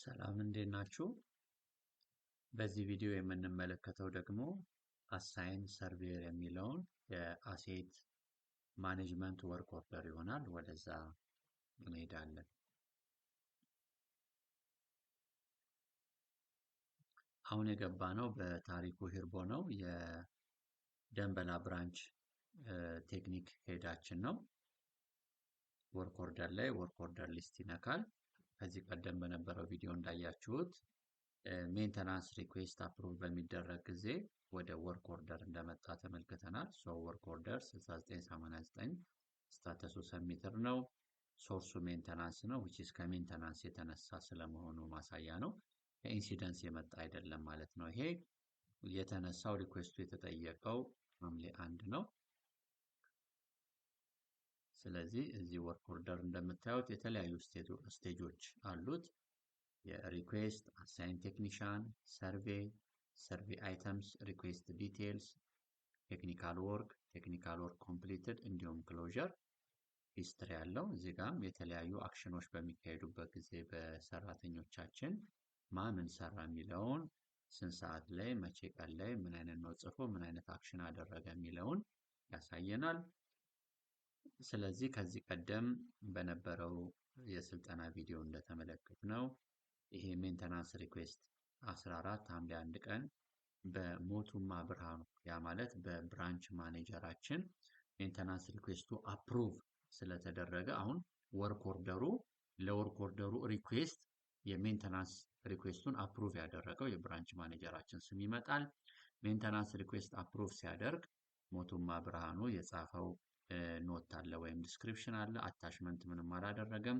ሰላም እንዴት ናችሁ? በዚህ ቪዲዮ የምንመለከተው ደግሞ አሳይን ሰርቬር የሚለውን የአሴት ማኔጅመንት ወርክ ኦርደር ይሆናል። ወደዛ እንሄዳለን። አሁን የገባነው በታሪኩ ሂርቦ ነው። የደንበላ ብራንች ቴክኒክ ሄዳችን ነው። ወርክ ኦርደር ላይ ወርክ ኦርደር ሊስት ይነካል። ከዚህ ቀደም በነበረው ቪዲዮ እንዳያችሁት ሜንተናንስ ሪኩዌስት አፕሩቭ በሚደረግ ጊዜ ወደ ወርክ ኦርደር እንደመጣ ተመልክተናል። ወርክ ኦርደር 6989 ስታተሱ ሰሚትር ነው። ሶርሱ ሜንተናንስ ነው which is ከሜንተናንስ የተነሳ ስለመሆኑ ማሳያ ነው። ከኢንሲደንስ የመጣ አይደለም ማለት ነው። ይሄ የተነሳው ሪኩዌስቱ የተጠየቀው ሐምሌ 1 ነው። ስለዚህ እዚህ ወርክ ኦርደር እንደምታዩት የተለያዩ ስቴጆች አሉት። የሪኩዌስት፣ አሳይን ቴክኒሻን፣ ሰርቬይ አይተምስ፣ ሪኩዌስት ዲቴልስ፣ ቴክኒካል ወርክ ኮምፕሊትድ እንዲሁም ክሎዥር ሂስትሪ ያለው። እዚህ ጋም የተለያዩ አክሽኖች በሚካሄዱበት ጊዜ በሰራተኞቻችን ምን ሰራ የሚለውን ስንት ሰዓት ላይ መቼ ቀን ላይ ምን አይነት ነው ጽፎ ምን አይነት አክሽን አደረገ የሚለውን ያሳየናል። ስለዚህ ከዚህ ቀደም በነበረው የስልጠና ቪዲዮ እንደተመለከትነው ይሄ ሜንተናንስ ሪኩዌስት 14 ሐምሌ 1 ቀን በሞቱማ ብርሃኑ ያ ማለት በብራንች ማኔጀራችን ሜንተናንስ ሪኩዌስቱ አፕሩቭ ስለተደረገ አሁን ወርክ ኦርደሩ ለወርክ ኦርደሩ ሪኩዌስት የሜንተናንስ ሪኩዌስቱን አፕሩቭ ያደረገው የብራንች ማኔጀራችን ስም ይመጣል። ሜንተናንስ ሪኩዌስት አፕሩቭ ሲያደርግ ሞቱማ ብርሃኑ የጻፈው ኖት አለ ወይም ዲስክሪፕሽን አለ። አታችመንት ምንም አላደረገም።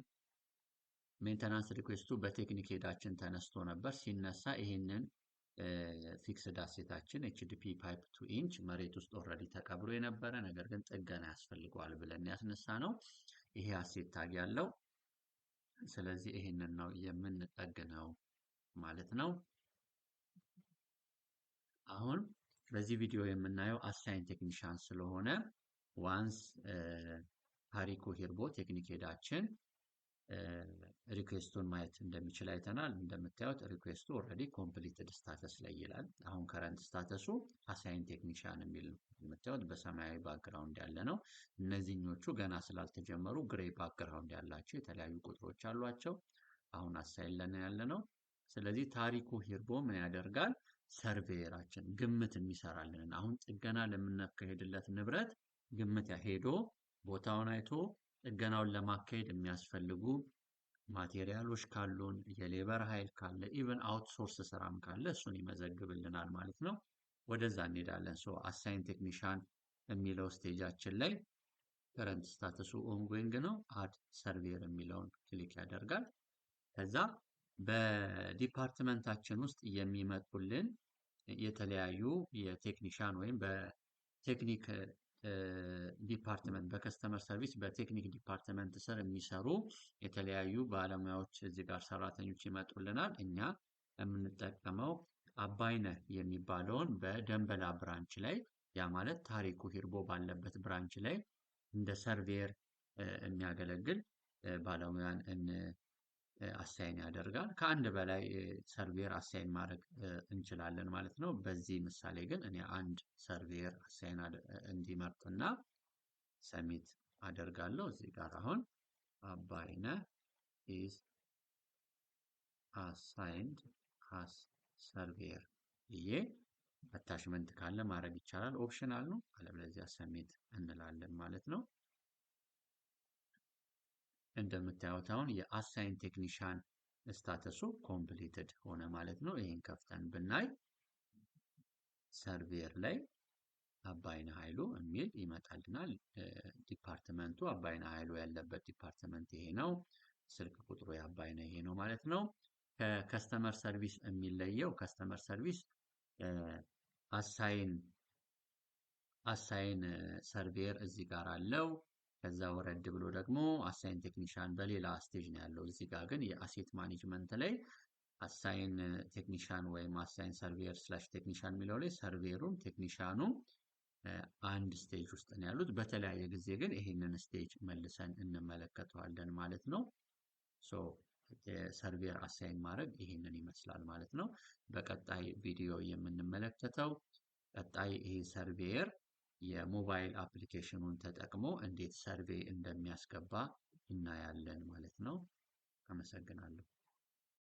ሜንተናንስ ሪኩዌስቱ በቴክኒክ ሄዳችን ተነስቶ ነበር። ሲነሳ ይሄንን ፊክስድ አሴታችን ኤችዲፒ ፓይፕ 2 ኢንች መሬት ውስጥ ኦልሬዲ ተቀብሮ የነበረ ነገር ግን ጥገና ያስፈልገዋል ብለን ያስነሳ ነው። ይሄ አሴት ታግ ያለው። ስለዚህ ይሄንን ነው የምንጠግነው ማለት ነው። አሁን በዚህ ቪዲዮ የምናየው አሳይን ቴክኒሻን ስለሆነ ዋንስ ታሪኩ ሂርቦ ቴክኒክ ሄዳችን ሪኩዌስቱን ማየት እንደሚችል አይተናል። እንደምታዩት ሪኩዌስቱ ኦልሬዲ ኮምፕሊትድ ስታተስ ላይ ይላል። አሁን ከረንት ስታተሱ አሳይን ቴክኒሻን የሚል ነው። እንደምታዩት በሰማያዊ ባክግራውንድ ያለ ነው። እነዚህኞቹ ገና ስላልተጀመሩ ግሬ ባክግራውንድ ያላቸው የተለያዩ ቁጥሮች አሏቸው። አሁን አሳይን ላይ ያለ ነው። ስለዚህ ታሪኩ ሂርቦ ምን ያደርጋል? ሰርቬየራችን ግምት የሚሰራልን አሁን ጥገና ለምናካሄድለት ንብረት ግምት ሄዶ ቦታውን አይቶ ጥገናውን ለማካሄድ የሚያስፈልጉ ማቴሪያሎች ካሉን የሌበር ኃይል ካለ ኢቨን አውትሶርስ ስራም ካለ እሱን ይመዘግብልናል ማለት ነው። ወደዛ እንሄዳለን። አሳይን ቴክኒሻን የሚለው ስቴጃችን ላይ ከረንት ስታተሱ ኦንጎይንግ ነው። አድ ሰርቬር የሚለውን ክሊክ ያደርጋል። ከዛ በዲፓርትመንታችን ውስጥ የሚመጡልን የተለያዩ የቴክኒሻን ወይም በቴክኒክ ዲፓርትመንት በከስተመር ሰርቪስ በቴክኒክ ዲፓርትመንት ስር የሚሰሩ የተለያዩ ባለሙያዎች እዚህ ጋር ሰራተኞች ይመጡልናል። እኛ የምንጠቀመው አባይነህ የሚባለውን በደንበላ ብራንች ላይ ያ ማለት ታሪኩ ሂርቦ ባለበት ብራንች ላይ እንደ ሰርቬር የሚያገለግል ባለሙያን አሳይን ያደርጋል። ከአንድ በላይ ሰርቬር አሳይን ማድረግ እንችላለን ማለት ነው። በዚህ ምሳሌ ግን እኔ አንድ ሰርቬር አሳይን እንዲመርጥና ሰሚት አደርጋለሁ። እዚህ ጋር አሁን አባይነህ is assigned as surveyor ብዬ አታችመንት ካለ ማድረግ ይቻላል። ኦፕሽናል ነው። አለበለዚያ ሰሚት እንላለን ማለት ነው። እንደምታዩት አሁን የአሳይን ቴክኒሻን ስታተሱ ኮምፕሊትድ ሆነ ማለት ነው። ይሄን ከፍተን ብናይ ሰርቬር ላይ አባይነህ ኃይሉ የሚል ይመጣልናል። ዲፓርትመንቱ አባይነህ ኃይሉ ያለበት ዲፓርትመንት ይሄ ነው። ስልክ ቁጥሩ የአባይነህ ይሄ ነው ማለት ነው። ከከስተመር ሰርቪስ የሚለየው ከስተመር ሰርቪስ አሳይን ሰርቬር እዚህ ጋር አለው። ከዛ ወረድ ብሎ ደግሞ አሳይን ቴክኒሻን በሌላ ስቴጅ ነው ያለው። እዚህ ጋር ግን የአሴት ማኔጅመንት ላይ አሳይን ቴክኒሻን ወይም አሳይን ሰርቬየር ስላሽ ቴክኒሻን የሚለው ላይ ሰርቬየሩም ቴክኒሻኑ አንድ ስቴጅ ውስጥ ነው ያሉት። በተለያየ ጊዜ ግን ይሄንን ስቴጅ መልሰን እንመለከተዋለን ማለት ነው። የሰርቬር አሳይን ማድረግ ይሄንን ይመስላል ማለት ነው። በቀጣይ ቪዲዮ የምንመለከተው ቀጣይ ይሄ ሰርቬየር የሞባይል አፕሊኬሽኑን ተጠቅሞ እንዴት ሰርቬይ እንደሚያስገባ እናያለን ማለት ነው። አመሰግናለሁ።